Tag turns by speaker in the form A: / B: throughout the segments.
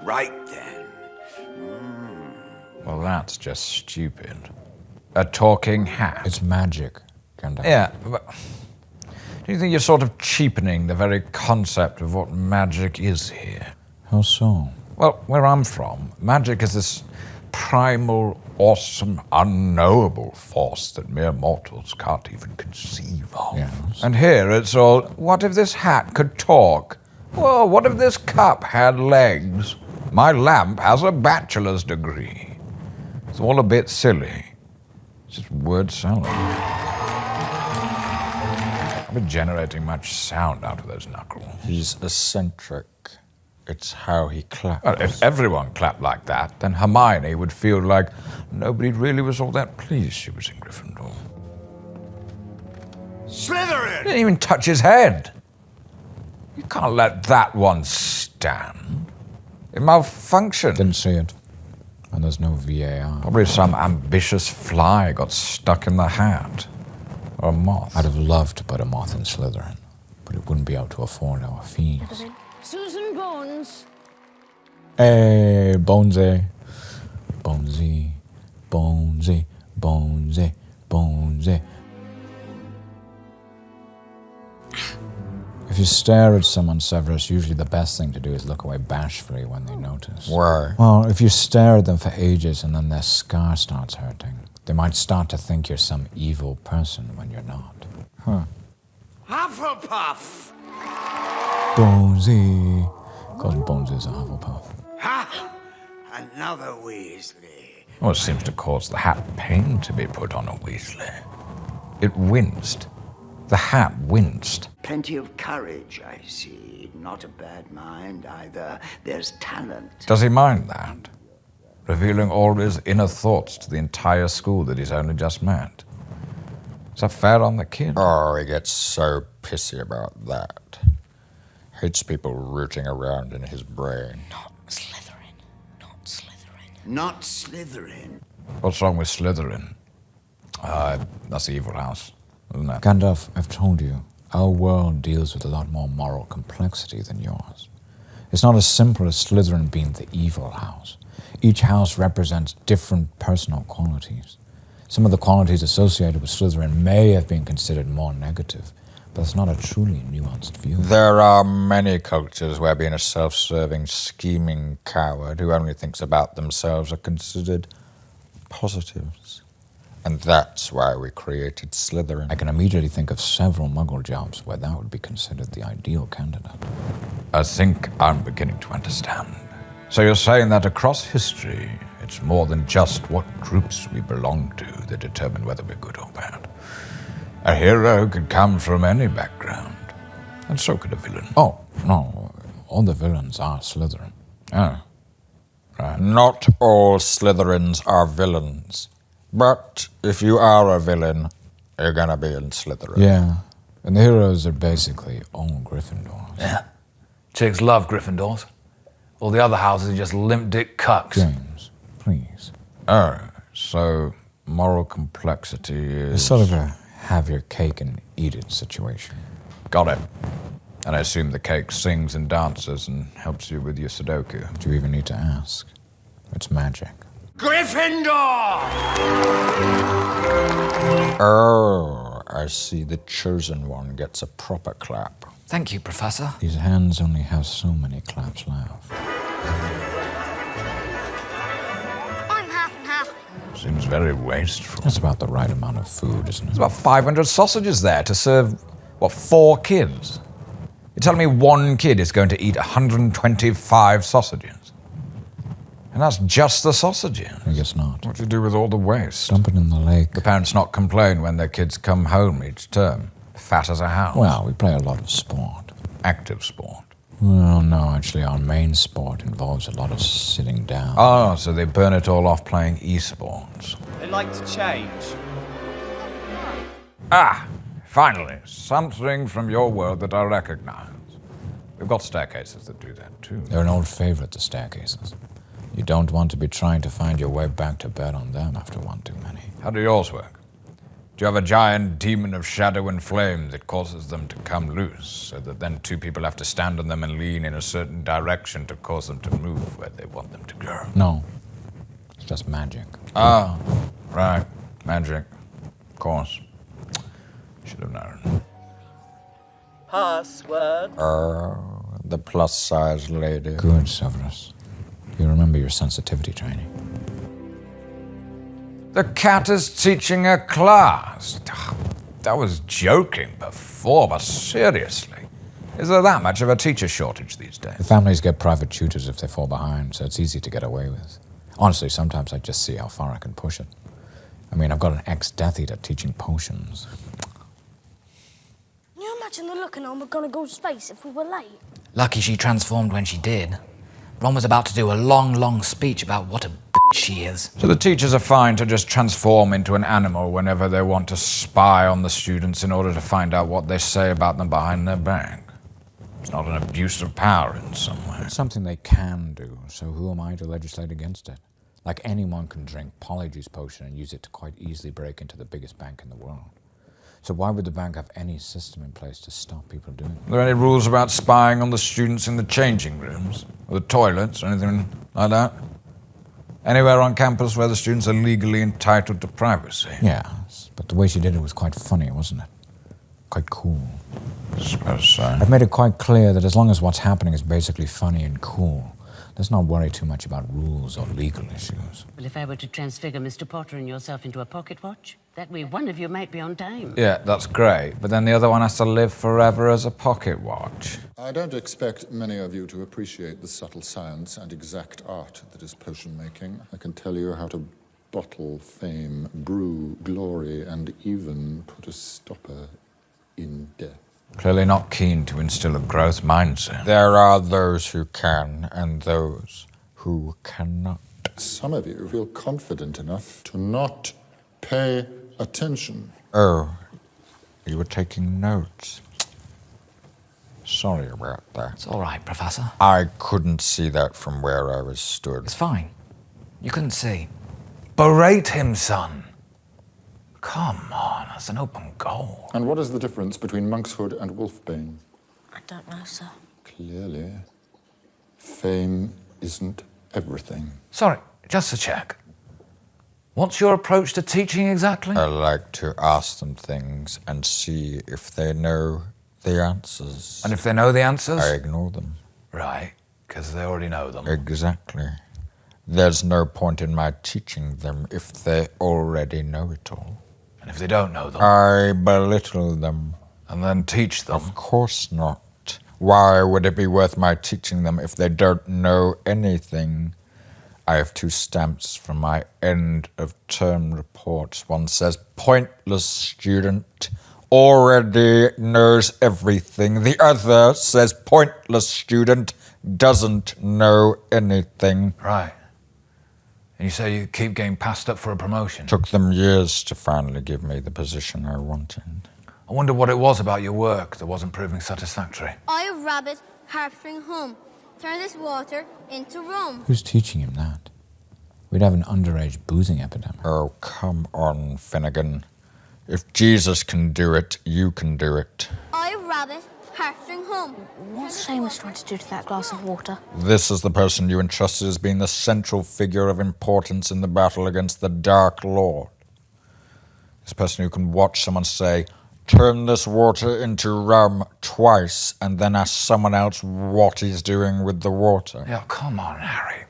A: Right then.
B: Well, that's just stupid. A talking hat.
C: It's magic, Gandalf.
B: Yeah, but do you think you're sort of cheapening the very concept of what magic is here?
C: How so?
B: Well, where I'm from, magic is this primal, awesome, unknowable force that mere mortals can't even conceive of.
C: Yes.
B: And here it's all, what if this hat could talk? Well, what if this cup had legs? My lamp has a bachelor's degree. It's all a bit silly. It's just word salad. I've been generating much sound out of those knuckles.
C: He's eccentric. It's how he claps.
B: Well, if everyone clapped like that, then Hermione would feel like nobody really was all that pleased she was in Gryffindor.
A: Slytherin!
B: He didn't even touch his head. You can't let that one stand. It malfunctioned.
C: Didn't see it. And there's no VAR.
B: Probably some ambitious fly got stuck in the hat. Or a moth.
C: I'd have loved to put a moth in Slytherin, but it wouldn't be able to afford our fees.
D: Susan Bones.
C: Hey, Bonesy. Bonesy, Bonesy, Bonesy, Bonesy. If you stare at someone, Severus, usually the best thing to do is look away bashfully when they notice.
B: Why?
C: Well, if you stare at them for ages and then their scar starts hurting, they might start to think you're some evil person when you're not. Huh.
A: Hufflepuff!
C: Bonesy. Because Bones is a Hufflepuff.
A: Ha! Another Weasley.
B: Well, it seems to cause the hat pain to be put on a Weasley. It winced. The hat winced.
A: Plenty of courage, I see. Not a bad mind either. There's talent.
B: Does he mind that? Revealing all his inner thoughts to the entire school that he's only just met. Is that fair on the kid?
C: Oh, he gets so pissy about that. Hates people rooting around in his brain.
D: Not Slytherin. Not Slytherin.
A: Not Slytherin.
B: What's wrong with Slytherin? That's the evil house, isn't it?
C: Gandalf, I've told you, our world deals with a lot more moral complexity than yours. It's not as simple as Slytherin being the evil house. Each house represents different personal qualities. Some of the qualities associated with Slytherin may have been considered more negative, but it's not a truly nuanced view. There are many cultures where being a self-serving, scheming coward who only thinks about themselves are considered positives. And that's why we created Slytherin. I can immediately think of several Muggle jobs where that would be considered the ideal candidate.
B: I think I'm beginning to understand. So you're saying that across history, it's more than just what groups we belong to that determine whether we're good or bad. A hero could come from any background, and so could a villain.
C: Oh, no, all the villains are Slytherin.
B: Oh, right.
C: Not all Slytherins are villains. But if you are a villain, you're gonna be in Slytherin. Yeah, and the heroes are basically all Gryffindors.
E: Yeah. Chicks love Gryffindors. All the other houses are just limp dick cucks.
C: James, please.
B: Oh, so moral complexity is...
C: It's sort of a have your cake and eat it situation.
B: Got it. And I assume the cake sings and dances and helps you with your Sudoku.
C: Do you even need to ask? It's magic.
A: Gryffindor!
C: Oh, I see. The chosen one gets a proper clap.
E: Thank you, Professor.
C: These hands only have so many claps left.
D: I'm half and half.
B: Seems very wasteful.
C: That's about the right amount of food, isn't it?
B: There's about 500 sausages there to serve, 4 kids? You're telling me one kid is going to eat 125 sausages? And that's just the sausages.
C: I guess not.
B: What do you do with all the waste?
C: Dump it in the lake.
B: The parents not complain when their kids come home each term, fat as a house.
C: Well, we play a lot of sport.
B: Active sport.
C: Well, no, actually, our main sport involves a lot of sitting down.
B: Oh, so they burn it all off playing esports.
F: They like to change.
B: Ah, finally, something from your world that I recognize. We've got staircases that do that too.
C: They're an old favorite, the staircases. You don't want to be trying to find your way back to bed on them after one too many.
B: How do yours work? Do you have a giant demon of shadow and flame that causes them to come loose, so that then two people have to stand on them and lean in a certain direction to cause them to move where they want them to go?
C: No. It's just magic.
B: Ah, right. Magic. Of course. Should have known.
F: Password.
C: The plus-size lady. Good, Severus. You remember your sensitivity training.
B: The cat is teaching a class. That was joking before, but seriously. Is there that much of a teacher shortage these days?
C: The families get private tutors if they fall behind, so it's easy to get away with. Honestly, sometimes I just see how far I can push it. I mean, I've got an ex-Death Eater teaching potions.
D: Can you imagine the look on McGonagall's face if we were late?
G: Lucky she transformed when she did. Ron was about to do a long speech about what a bitch she is.
B: So the teachers are fine to just transform into an animal whenever they want to spy on the students in order to find out what they say about them behind their back. It's not an abuse of power in some way.
C: It's something they can do, so who am I to legislate against it? Like anyone can drink Polyjuice potion and use it to quite easily break into the biggest bank in the world. So why would the bank have any system in place to stop people doing it?
B: Are there any rules about spying on the students in the changing rooms? Or the toilets, or anything like that? Anywhere on campus where the students are legally entitled to privacy?
C: Yes, but the way she did it was quite funny, wasn't it? Quite cool.
B: I suppose so.
C: I've made it quite clear that as long as what's happening is basically funny and cool, let's not worry too much about rules or legal issues.
H: Well, if I were to transfigure Mr. Potter and yourself into a pocket watch, that way one of you might be on time.
B: Yeah, that's great, but then the other one has to live forever as a pocket watch.
I: I don't expect many of you to appreciate the subtle science and exact art that is potion making. I can tell you how to bottle fame, brew glory, and even put a stopper in death.
B: Clearly not keen to instill a growth mindset.
C: There are those who can and those who cannot.
I: Some of you feel confident enough to not pay attention.
C: Oh, you were taking notes. Sorry about that.
G: It's all right, Professor.
C: I couldn't see that from where I was stood.
G: It's fine. You couldn't see.
B: Berate him, son. Come on, that's an open goal.
I: And what is the difference between monkshood and wolfbane?
D: I don't know, sir.
I: Clearly, fame isn't everything.
B: Sorry, just to check. What's your approach to teaching exactly?
C: I like to ask them things and see if they know the answers.
B: And if they know the answers?
C: I ignore them.
B: Right, because they already know them.
C: Exactly. There's no point in my teaching them if they already know it all.
B: And if they don't know them?
C: I belittle them.
B: And then teach them?
C: Of course not. Why would it be worth my teaching them if they don't know anything? I have 2 stamps from my end-of-term reports. One says, pointless student, already knows everything. The other says, pointless student, doesn't know anything.
B: Right. And you say you keep getting passed up for a promotion?
C: Took them years to finally give me the position I wanted.
B: I wonder what it was about your work that wasn't proving satisfactory.
D: I, a rabbit, harping home. Turn this water into rum.
C: Who's teaching him that? We'd have an underage boozing epidemic.
I: Oh, come on, Finnegan. If Jesus can do it, you can do it.
D: I, a rabbit, harping home.
J: What's Seamus trying to do to that glass of water?
I: This is the person you entrusted as being the central figure of importance in the battle against the Dark Lord. This person who can watch someone say, turn this water into rum twice, and then ask someone else what he's doing with the water.
B: Yeah, come on, Harry.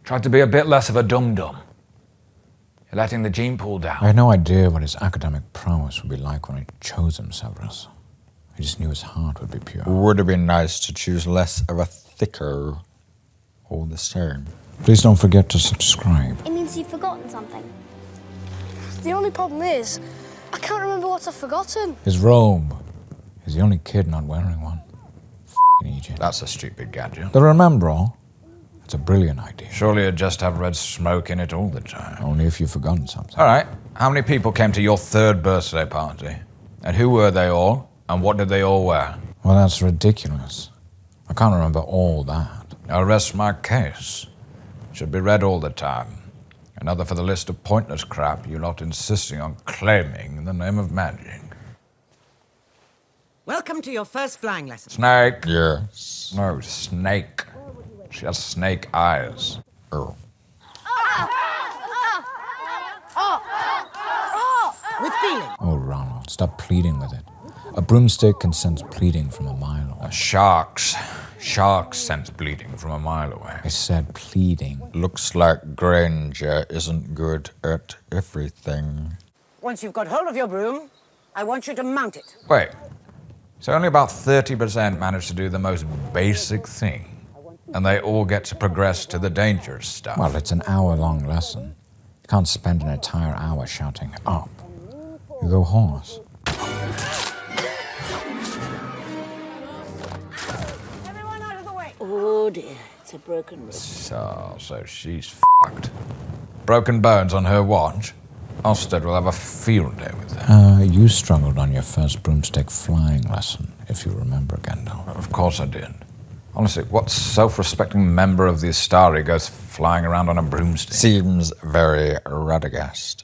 B: Try to be a bit less of a dum-dum. You're letting the gene pool down.
C: I had no idea what his academic prowess would be like when I chose him, Severus. I just knew his heart would be pure.
I: Would have been nice to choose less of a thicker, all the same.
C: Please don't forget to subscribe.
J: It means you've forgotten something.
D: The only problem is, I can't remember what I've forgotten.
C: His robe. He's the only kid not wearing one. F***ing Egypt.
B: That's a stupid gadget.
C: The Remember-all? It's a brilliant idea.
B: Surely it'd just have red smoke in it all the time.
C: Only if you've forgotten something.
B: All right. How many people came to your 3rd birthday party? And who were they all? And what did they all wear?
C: Well, that's ridiculous. I can't remember all that.
B: I'll rest my case. Should be read all the time. Another for the list of pointless crap you're not insisting on claiming in the name of magic.
F: Welcome to your first flying lesson.
B: Snake.
I: Yes.
B: No, snake. She has snake eyes.
I: Oh.
F: With feeling.
C: Oh, Ronald, stop pleading with it. A broomstick can sense pleading from a mile away.
B: Sharks. Sharks sense bleeding from a mile away.
C: I said pleading.
I: Looks like Granger isn't good at everything.
F: Once you've got hold of your broom, I want you to mount it.
B: Wait. So only about 30% manage to do the most basic thing. And they all get to progress to the dangerous stuff.
C: Well, it's an hour-long lesson. You can't spend an entire hour shouting up. You go horse.
F: Everyone out of the way.
H: Oh dear, it's a broken rib.
B: So she's fucked. Broken bones on her watch. Ofsted will have a field day with that.
C: You struggled on your first broomstick flying lesson, if you remember, Gandalf.
B: Of course I did. Honestly, what self-respecting member of the Astari goes flying around on a broomstick?
I: Seems very Radagast,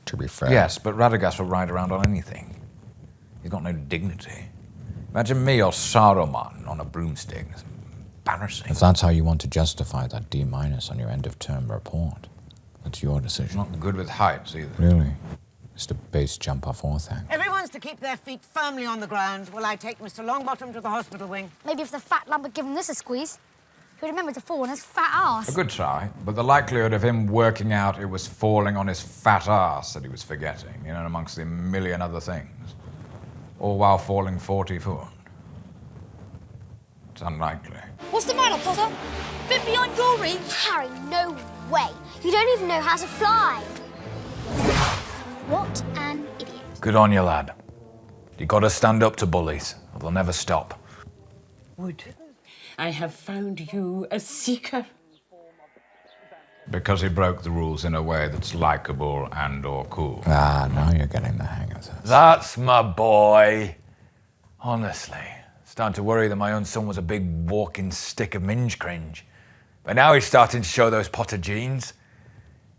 I: to be fair.
B: Yes, but Radagast will ride around on anything. He's got no dignity. Imagine me or Saruman on a broomstick. It's embarrassing.
C: If that's how you want to justify that D- on your end-of-term report, that's your decision.
B: Not good with heights either.
C: Really? Mr. Base jump off Orthanc.
F: Everyone's to keep their feet firmly on the ground while I take Mr. Longbottom to the hospital wing.
J: Maybe if the fat lad had given this a squeeze, he would remember to fall on his fat ass.
B: A good try, but the likelihood of him working out it was falling on his fat ass that he was forgetting, amongst the million other things, all while falling 40 foot. It's unlikely.
D: What's the matter, Potter? Bit beyond your reach.
J: Harry, no way. You don't even know how to fly. What an idiot.
E: Good on you, lad. You gotta stand up to bullies, or they'll never stop.
H: Wood, I have found you a seeker.
B: Because he broke the rules in a way that's likable and or cool.
C: Now you're getting the hang of this.
E: That's my boy. Honestly, starting to worry that my own son was a big walking stick of minge cringe. But now he's starting to show those Potter genes.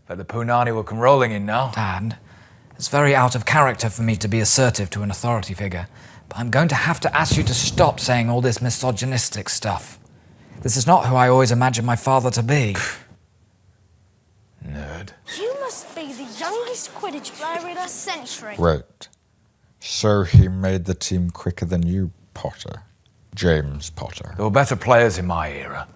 E: But the Punani will come rolling in now.
G: Dad, it's very out of character for me to be assertive to an authority figure, but I'm going to have to ask you to stop saying all this misogynistic stuff. This is not who I always imagined my father to be.
E: Nerd.
D: You must be the youngest Quidditch player in a century.
I: Right. So he made the team quicker than you, Potter. James Potter.
E: There were better players in my era,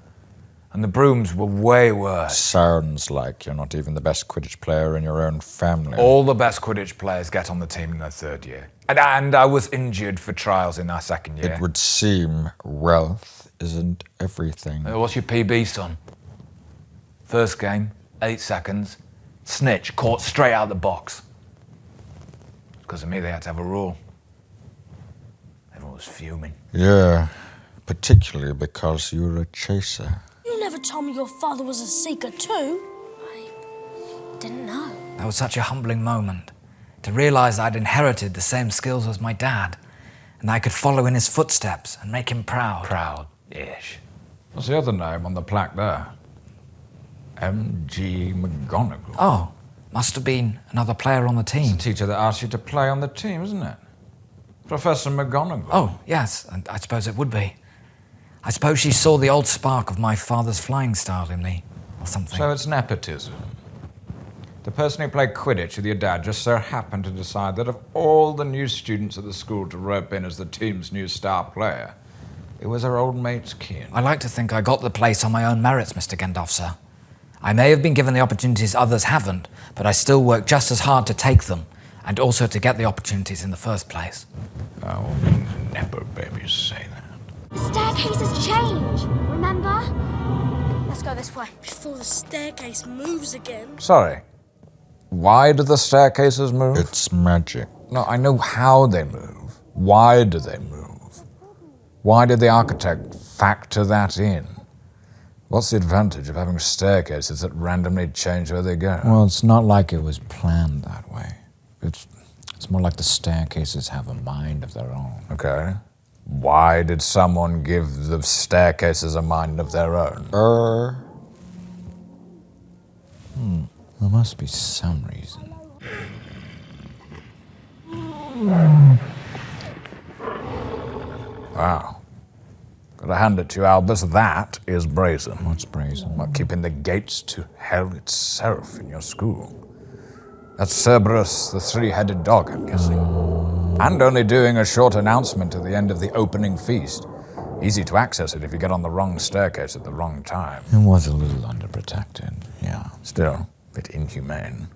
E: and the Brooms were way worse.
I: Sounds like you're not even the best Quidditch player in your own family.
E: All the best Quidditch players get on the team in their third year. And I was injured for trials in our second year.
I: It would seem wealth isn't everything.
E: What's your PB, son? First game, 8 seconds. Snitch, caught straight out of the box. Because of me, they had to have a rule. Everyone was fuming.
I: Yeah, particularly because you're a chaser.
D: You never told me your father was a seeker too. I didn't know.
G: That was such a humbling moment, to realise I'd inherited the same skills as my dad, and I could follow in his footsteps and make him proud.
E: Proud-ish.
B: What's the other name on the plaque there? M.G. McGonagall.
G: Oh, must have been another player on the
B: It's
G: team.
B: the teacher that asked you to play on the team, isn't it? Professor McGonagall.
G: Oh, yes, and I suppose it would be. I suppose she saw the old spark of my father's flying style in me, or something.
B: So it's nepotism. The person who played Quidditch with your dad just so happened to decide that of all the new students at the school to rope in as the team's new star player, it was her old mate's kid.
G: I like to think I got the place on my own merits, Mr. Gandalf, sir. I may have been given the opportunities others haven't, but I still work just as hard to take them, and also to get the opportunities in the first place.
B: Oh, nepo babies say that.
J: The staircases change, remember?
D: Let's go this way. Before the staircase moves again.
B: Sorry. Why do the staircases move?
I: It's magic.
B: No, I know how they move. Why do they move? Why did the architect factor that in? What's the advantage of having staircases that randomly change where they go?
C: Well, it's not like it was planned that way. It's more like the staircases have a mind of their own.
B: Okay. Why did someone give the staircases a mind of their own?
C: There must be some reason.
B: Wow. Gotta hand it to you, Albus. That is brazen.
C: What's brazen?
B: Like keeping the gates to hell itself in your school. That's Cerberus, the three-headed dog, I'm guessing. And only doing a short announcement at the end of the opening feast. Easy to access it if you get on the wrong staircase at the wrong time.
C: It was a little underprotected, yeah.
B: Still, a bit inhumane.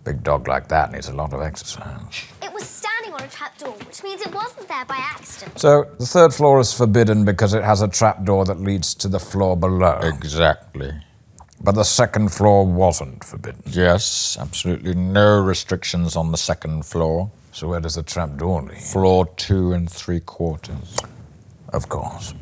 B: Big dog like that needs a lot of exercise.
J: It was standing on a trapdoor, which means it wasn't there by accident.
B: So, the third floor is forbidden because it has a trapdoor that leads to the floor below.
I: Exactly.
B: But the second floor wasn't forbidden.
I: Yes, absolutely no restrictions on the second floor.
B: So where does the trapdoor lead?
I: Floor 2 3/4.
B: Of course.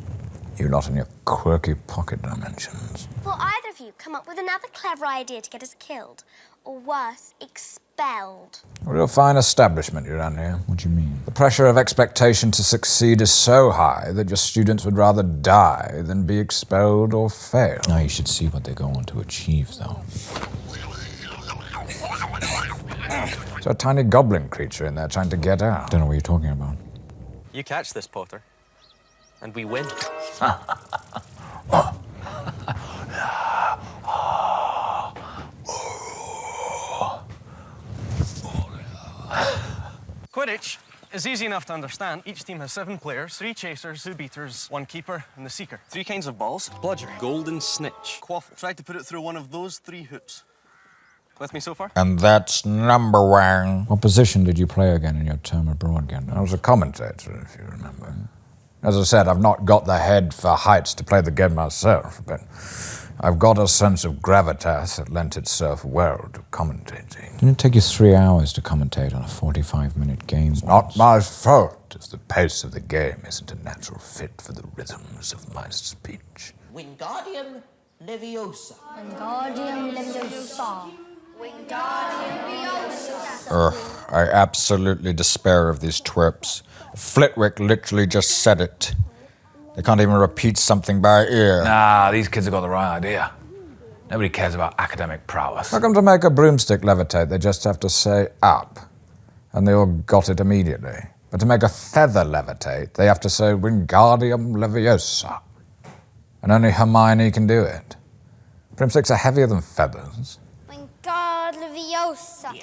B: You lot in your quirky pocket dimensions.
J: Will either of you come up with another clever idea to get us killed? Or worse, expelled?
B: A real fine establishment you run here.
C: What do you mean?
B: The pressure of expectation to succeed is so high that your students would rather die than be expelled or fail.
C: Now you should see what they go on to achieve, though.
B: There's a tiny goblin creature in there trying to get out.
C: Don't know what you're talking about.
K: You catch this, Potter, and we win. Quidditch is easy enough to understand. Each team has 7 players, 3 chasers, 2 beaters, 1 keeper, and the seeker. 3 kinds of balls: bludger, golden snitch, quaffle. Try to put it through one of those 3 hoops. With me so far?
I: And that's number 1.
C: What position did you play again in your term abroad, Gandalf?
B: I was a commentator, if you remember. As I said, I've not got the head for heights to play the game myself, but I've got a sense of gravitas that lent itself well to commentating.
C: Didn't it take you 3 hours to commentate on a 45-minute game?
B: It's not my fault if the pace of the game isn't a natural fit for the rhythms of my speech.
L: Wingardium Leviosa.
J: Wingardium Leviosa.
I: Ugh, I absolutely despair of these twerps. Flitwick literally just said it. They can't even repeat something by ear.
E: Nah, these kids have got the right idea. Nobody cares about academic prowess.
B: How come to make a broomstick levitate, they just have to say up, and they all got it immediately? But to make a feather levitate, they have to say Wingardium Leviosa. And only Hermione can do it. Broomsticks are heavier than feathers.
J: Wingard Leviosa.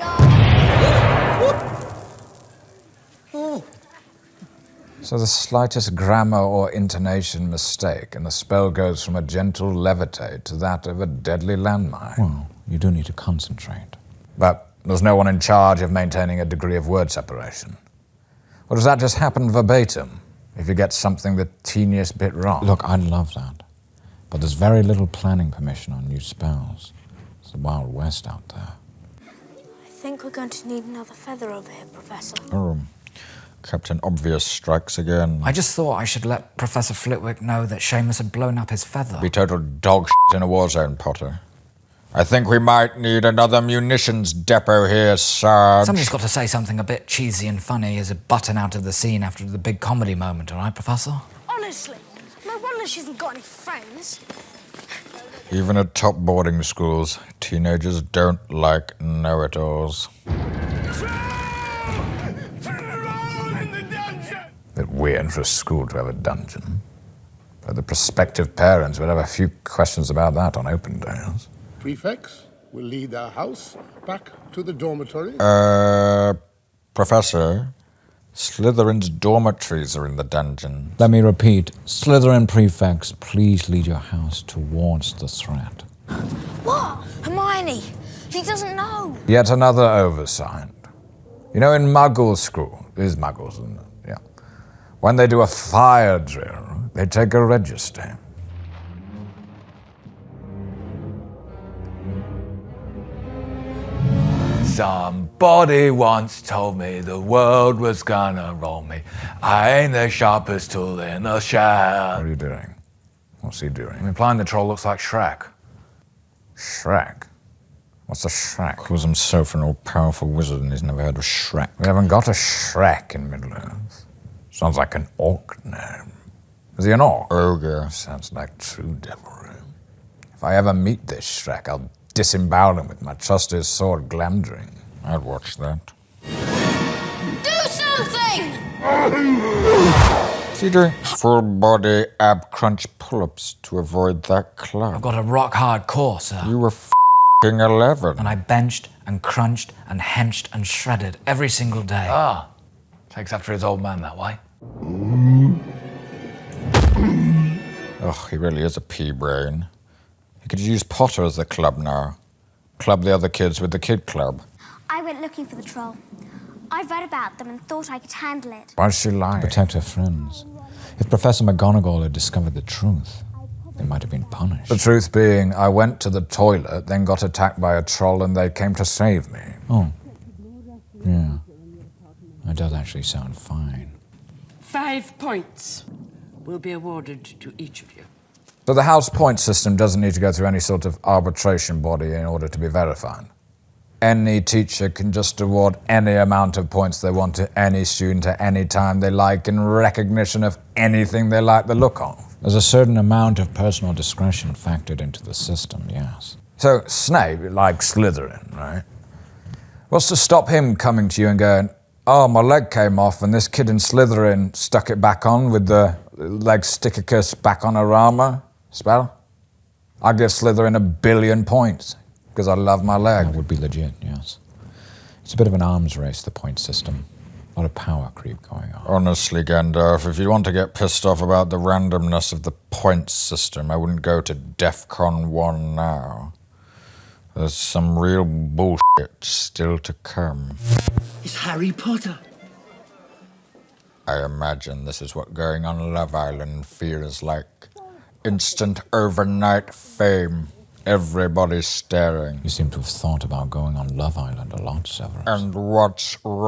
B: So the slightest grammar or intonation mistake, and the spell goes from a gentle levitate to that of a deadly landmine.
C: Well, you do need to concentrate.
B: But there's no one in charge of maintaining a degree of word separation. Or does that just happen verbatim, if you get something the teeniest bit wrong?
C: Look, I'd love that. But there's very little planning permission on new spells. It's the Wild West out there.
D: I think we're going to need another feather over here, Professor.
I: Captain Obvious strikes again.
G: I just thought I should let Professor Flitwick know that Seamus had blown up his feather.
I: Be total dog shit in a war zone, Potter. I think we might need another munitions depot here, Sarge.
G: Somebody's got to say something a bit cheesy and funny as a button out of the scene after the big comedy moment, all right, Professor?
D: Honestly, no wonder she hasn't got any friends.
I: Even at top boarding schools, teenagers don't like know-it-alls.
B: Bit weird for a school to have a dungeon. But the prospective parents would have a few questions about that on open days.
M: Prefects will lead our house back to the dormitory.
I: Professor, Slytherin's dormitories are in the dungeon.
C: Let me repeat. Slytherin prefects, please lead your house towards the threat.
D: What? Hermione! He doesn't know.
B: Yet another oversight. You know, in Muggle school, it is Muggles, isn't it? Yeah. When they do a fire drill, they take a register.
E: Somebody once told me the world was gonna roll me. I ain't the sharpest tool in the shed.
B: What are you doing? What's he doing?
E: I'm implying the troll looks like Shrek.
B: Shrek? What's a Shrek?
I: Calls himself an all-powerful wizard and he's never heard of Shrek.
B: We haven't got a Shrek in Middle-earth. Sounds like an orc name. Is he an orc?
I: Ogre.
B: Sounds like true devilry. If I ever meet this Shrek, I'll disembowel him with my trusty sword Glamdring.
I: I'd watch that.
D: Do something!
I: So you do full body ab crunch pull-ups to avoid that club.
G: I've got a rock hard core, sir.
I: You were f***ing 11.
G: And I benched and crunched and henched and shredded every single day.
E: Ah, takes after his old man that way.
I: Ugh, he really is a pea-brain. He could use Potter as the club now. Club the other kids with the kid club.
J: I went looking for the troll. I read about them and thought I could handle it.
B: Why'd she lie?
C: To protect her friends. If Professor McGonagall had discovered the truth, they might have been punished.
B: The truth being, I went to the toilet, then got attacked by a troll, and they came to save me.
C: Oh. Yeah. That does actually sound fine.
H: 5 points will be awarded to each of you.
B: So the house point system doesn't need to go through any sort of arbitration body in order to be verified. Any teacher can just award any amount of points they want to any student at any time they like in recognition of anything they like the look of.
C: There's a certain amount of personal discretion factored into the system, yes.
B: So Snape, like Slytherin, right? What's to stop him coming to you and going, oh, my leg came off and this kid in Slytherin stuck it back on with the leg stickercus back on her armor spell? I'd give Slytherin 1 billion points. Because I love my leg.
C: That would be legit, yes. It's a bit of an arms race, the point system. A lot of power creep going on.
I: Honestly, Gandalf, if you want to get pissed off about the randomness of the points system, I wouldn't go to DEFCON 1 now. There's some real bullshit still to come.
L: It's Harry Potter.
I: I imagine this is what going on Love Island feels like. Instant overnight fame. Everybody's staring.
C: You seem to have thought about going on Love Island a lot, Severus.
I: And what's wrong?